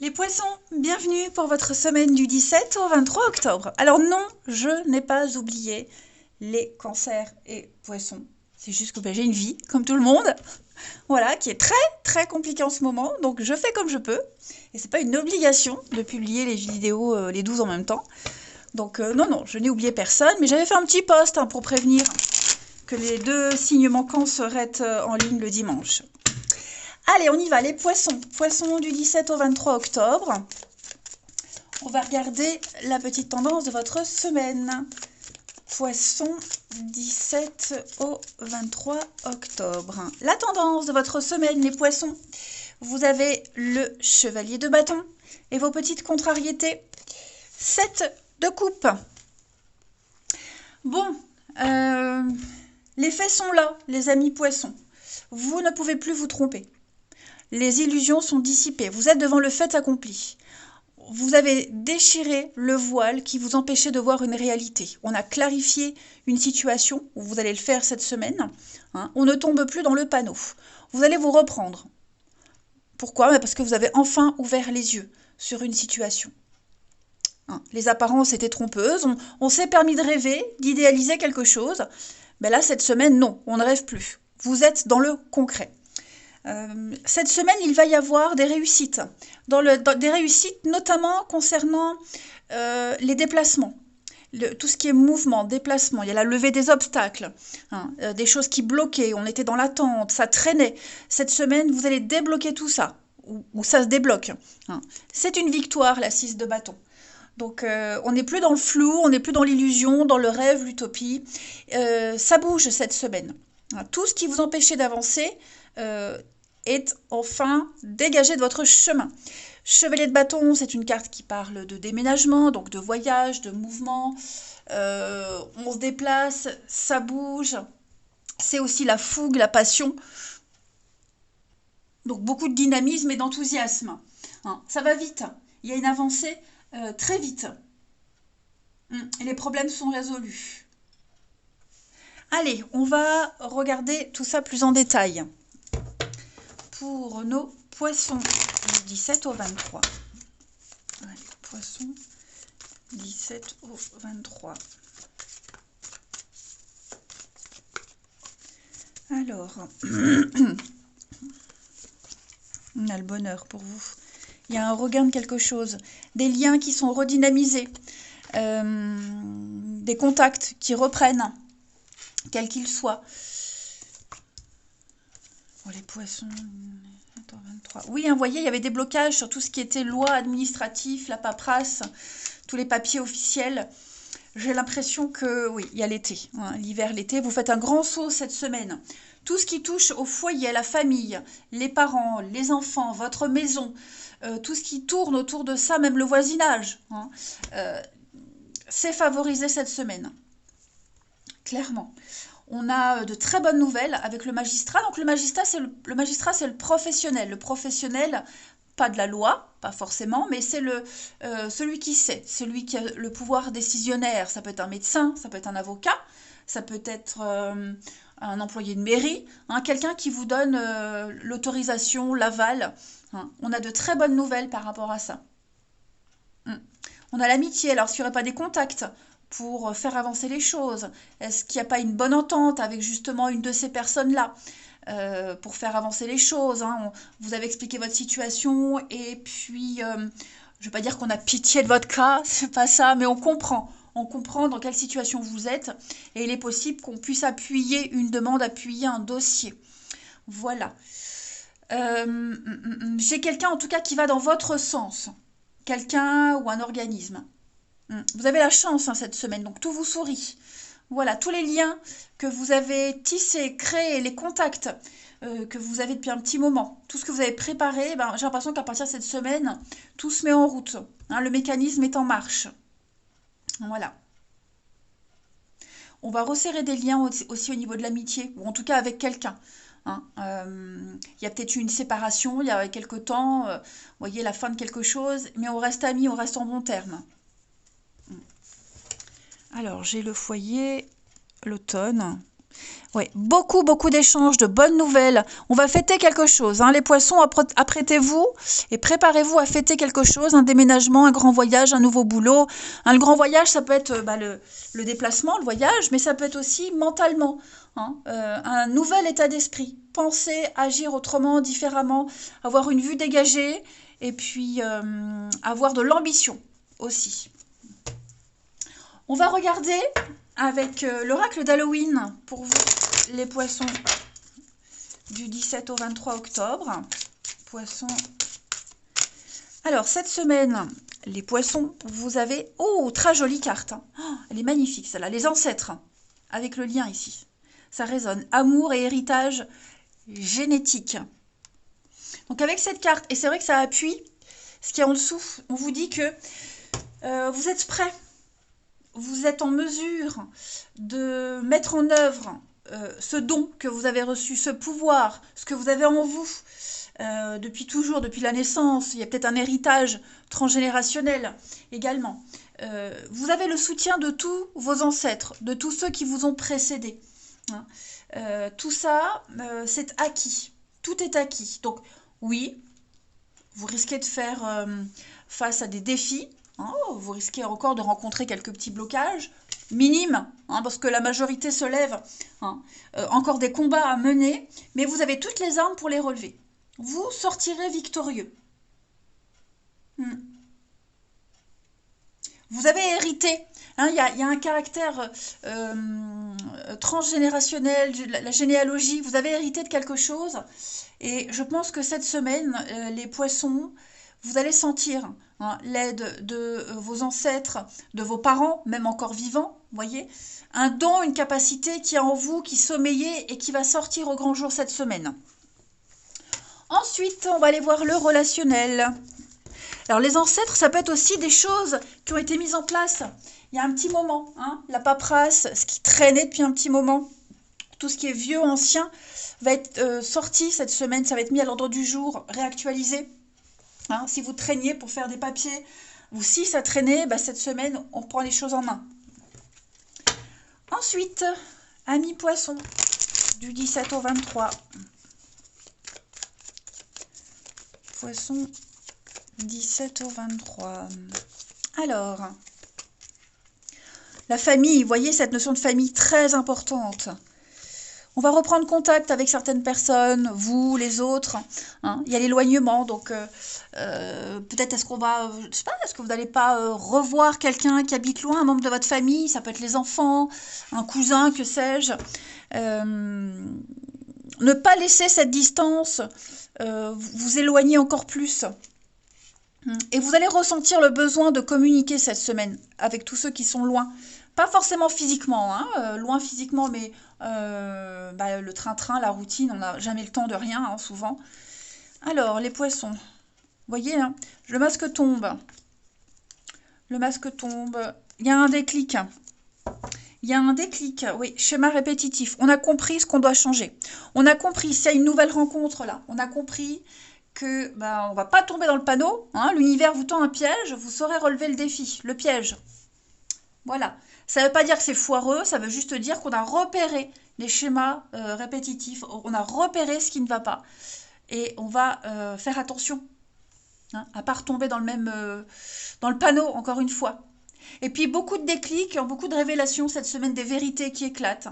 Les poissons, bienvenue pour votre semaine du 17 au 23 octobre. Alors non, je n'ai pas oublié les cancers et poissons. C'est juste que j'ai une vie, comme tout le monde, voilà, qui est très très compliquée en ce moment. Donc je fais comme je peux. Et c'est pas une obligation de publier les vidéos les 12 en même temps. Donc non, non, je n'ai oublié personne. Mais j'avais fait un petit post pour prévenir que les deux signes manquants seraient en ligne le dimanche. Allez, on y va, les poissons. Poissons du 17 au 23 octobre. On va regarder la petite tendance de votre semaine. Poissons, 17 au 23 octobre. La tendance de votre semaine, les poissons. Vous avez le chevalier de bâton et vos petites contrariétés. 7 de coupe. Bon, les faits sont là, les amis poissons. Vous ne pouvez plus vous tromper. Les illusions sont dissipées. Vous êtes devant le fait accompli. Vous avez déchiré le voile qui vous empêchait de voir une réalité. On a clarifié une situation, vous allez le faire cette semaine. On ne tombe plus dans le panneau. Vous allez vous reprendre. Pourquoi? Parce que vous avez enfin ouvert les yeux sur une situation. Les apparences étaient trompeuses. On s'est permis de rêver, d'idéaliser quelque chose. Mais là, cette semaine, non, on ne rêve plus. Vous êtes dans le concret. Cette semaine, il va y avoir des réussites. Des réussites notamment concernant les déplacements. Tout ce qui est mouvement, déplacement. Il y a la levée des obstacles, des choses qui bloquaient, on était dans l'attente, ça traînait. Cette semaine, vous allez débloquer tout ça, ou ça se débloque. C'est une victoire, la 6 de bâton. Donc on n'est plus dans le flou, on n'est plus dans l'illusion, dans le rêve, l'utopie. Ça bouge cette semaine. Tout ce qui vous empêchait d'avancer est enfin dégagé de votre chemin. Chevalier de bâton, c'est une carte qui parle de déménagement, donc de voyage, de mouvement. On se déplace, ça bouge. C'est aussi la fougue, la passion. Donc beaucoup de dynamisme et d'enthousiasme. Ça va vite. Il y a une avancée très vite. Et les problèmes sont résolus. Allez, on va regarder tout ça plus en détail. Pour nos poissons du 17 au 23. Allez, poissons 17 au 23. Alors, on a le bonheur pour vous. Il y a un regain de quelque chose, des liens qui sont redynamisés, des contacts qui reprennent, quels qu'ils soient. Pour les poissons, 23. Oui, vous voyez, il y avait des blocages sur tout ce qui était loi administrative, la paperasse, tous les papiers officiels. J'ai l'impression que, oui, il y a l'été, l'hiver, l'été. Vous faites un grand saut cette semaine. Tout ce qui touche au foyer, à la famille, les parents, les enfants, votre maison, tout ce qui tourne autour de ça, même le voisinage, c'est favorisé cette semaine. Clairement. On a de très bonnes nouvelles avec le magistrat. Donc le magistrat, c'est le professionnel. Le professionnel, pas de la loi, pas forcément, mais c'est celui qui sait, celui qui a le pouvoir décisionnaire. Ça peut être un médecin, ça peut être un avocat, ça peut être un employé de mairie, quelqu'un qui vous donne l'autorisation, l'aval. On a de très bonnes nouvelles par rapport à ça. On a l'amitié. Alors s'il n'y aurait pas des contacts pour faire avancer les choses? Est-ce qu'il n'y a pas une bonne entente avec justement une de ces personnes-là pour faire avancer les choses? Vous avez expliqué votre situation et puis, je ne vais pas dire qu'on a pitié de votre cas, c'est pas ça, mais on comprend. On comprend dans quelle situation vous êtes et il est possible qu'on puisse appuyer une demande, appuyer un dossier. Voilà. J'ai quelqu'un en tout cas qui va dans votre sens. Quelqu'un ou un organisme. Vous avez la chance cette semaine, donc tout vous sourit. Voilà, tous les liens que vous avez tissés, créés, les contacts que vous avez depuis un petit moment, tout ce que vous avez préparé, j'ai l'impression qu'à partir de cette semaine, tout se met en route. Le mécanisme est en marche. Voilà. On va resserrer des liens aussi au niveau de l'amitié, ou en tout cas avec quelqu'un. Il y a peut-être eu une séparation il y a quelque temps, vous voyez, la fin de quelque chose, mais on reste amis, on reste en bon terme. Alors, j'ai le foyer, l'automne. Oui, beaucoup, beaucoup d'échanges, de bonnes nouvelles. On va fêter quelque chose, hein. Les poissons, apprêtez-vous et préparez-vous à fêter quelque chose, un déménagement, un grand voyage, un nouveau boulot. Le grand voyage, ça peut être le déplacement, le voyage, mais ça peut être aussi mentalement, hein, un nouvel état d'esprit. Penser, agir autrement, différemment, avoir une vue dégagée et puis avoir de l'ambition aussi. On va regarder avec l'oracle d'Halloween pour vous, les poissons, du 17 au 23 octobre. Poissons. Alors, cette semaine, les poissons, vous avez... Oh, très jolie carte, hein. Oh, elle est magnifique, celle-là. Les ancêtres, avec le lien ici. Ça résonne. Amour et héritage génétique. Donc, avec cette carte, et c'est vrai que ça appuie ce qui est en dessous, on vous dit que vous êtes prêts. Vous êtes en mesure de mettre en œuvre ce don que vous avez reçu, ce pouvoir, ce que vous avez en vous depuis toujours, depuis la naissance. Il y a peut-être un héritage transgénérationnel également. Vous avez le soutien de tous vos ancêtres, de tous ceux qui vous ont précédés. Hein. Tout ça, c'est acquis. Tout est acquis. Donc oui, vous risquez de faire face à des défis. Hein, vous risquez encore de rencontrer quelques petits blocages, minimes, hein, parce que la majorité se lève. Hein. Encore des combats à mener, mais vous avez toutes les armes pour les relever. Vous sortirez victorieux. Vous avez hérité. Hein, y a un caractère transgénérationnel, la généalogie. Vous avez hérité de quelque chose. Et je pense que cette semaine, les poissons, vous allez sentir hein, l'aide de vos ancêtres, de vos parents, même encore vivants, voyez, un don, une capacité qui est en vous, qui sommeillait et qui va sortir au grand jour cette semaine. Ensuite, on va aller voir le relationnel. Alors, les ancêtres, ça peut être aussi des choses qui ont été mises en place il y a un petit moment. Hein, la paperasse, ce qui traînait depuis un petit moment, tout ce qui est vieux, ancien, va être sorti cette semaine, ça va être mis à l'ordre du jour, réactualisé. Hein, si vous traîniez pour faire des papiers, ou si ça traînait, bah, cette semaine, on prend les choses en main. Ensuite, amis poissons, du 17 au 23. Poissons, 17 au 23. Alors, la famille, vous voyez cette notion de famille très importante. On va reprendre contact avec certaines personnes, vous, les autres. Hein. Il y a l'éloignement, donc peut-être est-ce qu'on va, je sais pas, est-ce que vous n'allez pas revoir quelqu'un qui habite loin, un membre de votre famille, ça peut être les enfants, un cousin, que sais-je. Ne pas laisser cette distance vous éloigner encore plus. Et vous allez ressentir le besoin de communiquer cette semaine avec tous ceux qui sont loin. Pas forcément physiquement, hein, loin physiquement, mais le train-train, la routine, on n'a jamais le temps de rien, hein, souvent. Alors, les poissons, vous voyez, hein, le masque tombe. Le masque tombe. Il y a un déclic. Il y a un déclic, oui, schéma répétitif. On a compris ce qu'on doit changer. On a compris, s'il y a une nouvelle rencontre là, on a compris que on va pas tomber dans le panneau. Hein, l'univers vous tend un piège, vous saurez relever le défi, le piège. Voilà. Ça ne veut pas dire que c'est foireux, ça veut juste dire qu'on a repéré les schémas répétitifs, on a repéré ce qui ne va pas. Et on va faire attention, hein, à ne pas retomber dans dans le panneau, encore une fois. Et puis beaucoup de déclics, beaucoup de révélations cette semaine, des vérités qui éclatent.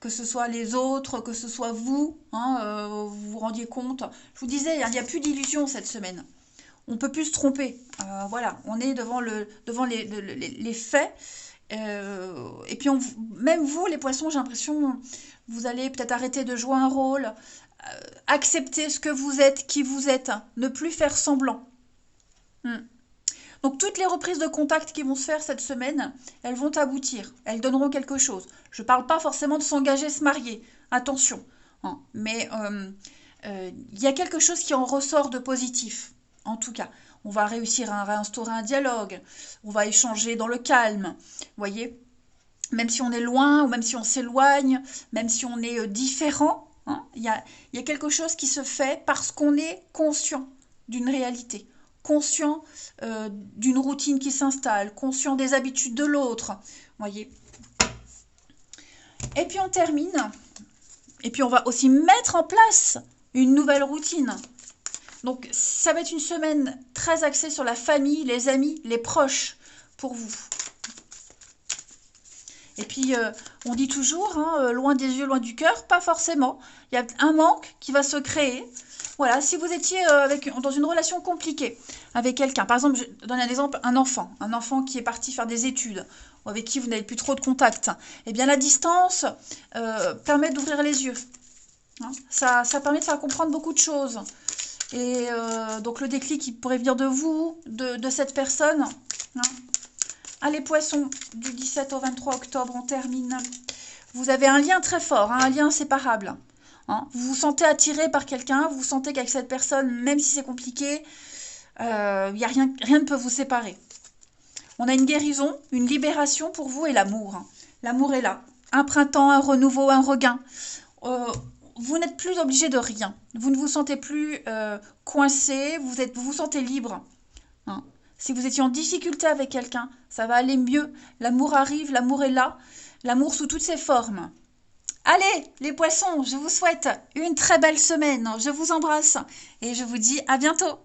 Que ce soit les autres, que ce soit vous, hein, vous vous rendiez compte. Je vous disais, il n'y a plus d'illusions cette semaine. On ne peut plus se tromper. Voilà, on est devant les faits. Et puis même vous, les poissons, j'ai l'impression, vous allez peut-être arrêter de jouer un rôle, accepter ce que vous êtes, qui vous êtes, hein, ne plus faire semblant. Donc toutes les reprises de contact qui vont se faire cette semaine, elles vont aboutir, elles donneront quelque chose. Je ne parle pas forcément de s'engager, se marier, attention, hein, mais il y a quelque chose qui en ressort de positif, en tout cas. On va réussir à réinstaurer un dialogue, on va échanger dans le calme, vous voyez. Même si on est loin, ou même si on s'éloigne, même si on est différent, hein, il y a quelque chose qui se fait parce qu'on est conscient d'une réalité. Conscient d'une routine qui s'installe, conscient des habitudes de l'autre, voyez. Et puis on termine Et puis, on va aussi mettre en place une nouvelle routine. Donc, ça va être une semaine très axée sur la famille, les amis, les proches pour vous. Et puis, on dit toujours, hein, loin des yeux, loin du cœur, pas forcément. Il y a un manque qui va se créer. Voilà, si vous étiez dans une relation compliquée avec quelqu'un, par exemple, je donne un exemple, un enfant qui est parti faire des études, ou avec qui vous n'avez plus trop de contact, eh bien la distance permet d'ouvrir les yeux. Hein. Ça permet de faire comprendre beaucoup de choses. Et donc le déclic, il pourrait venir de vous, de cette personne. Hein. Allez, poissons, du 17 au 23 octobre, on termine. Vous avez un lien très fort, hein, un lien inséparable. Hein. Vous vous sentez attiré par quelqu'un, vous sentez qu'avec cette personne, même si c'est compliqué, y a rien ne peut vous séparer. On a une guérison, une libération pour vous et l'amour. Hein. L'amour est là. Un printemps, un renouveau, un regain. Vous n'êtes plus obligé de rien. Vous ne vous sentez plus coincé, vous vous sentez libre. Hein. Si vous étiez en difficulté avec quelqu'un, ça va aller mieux. L'amour arrive, l'amour est là. L'amour sous toutes ses formes. Allez, les poissons, je vous souhaite une très belle semaine. Je vous embrasse et je vous dis à bientôt.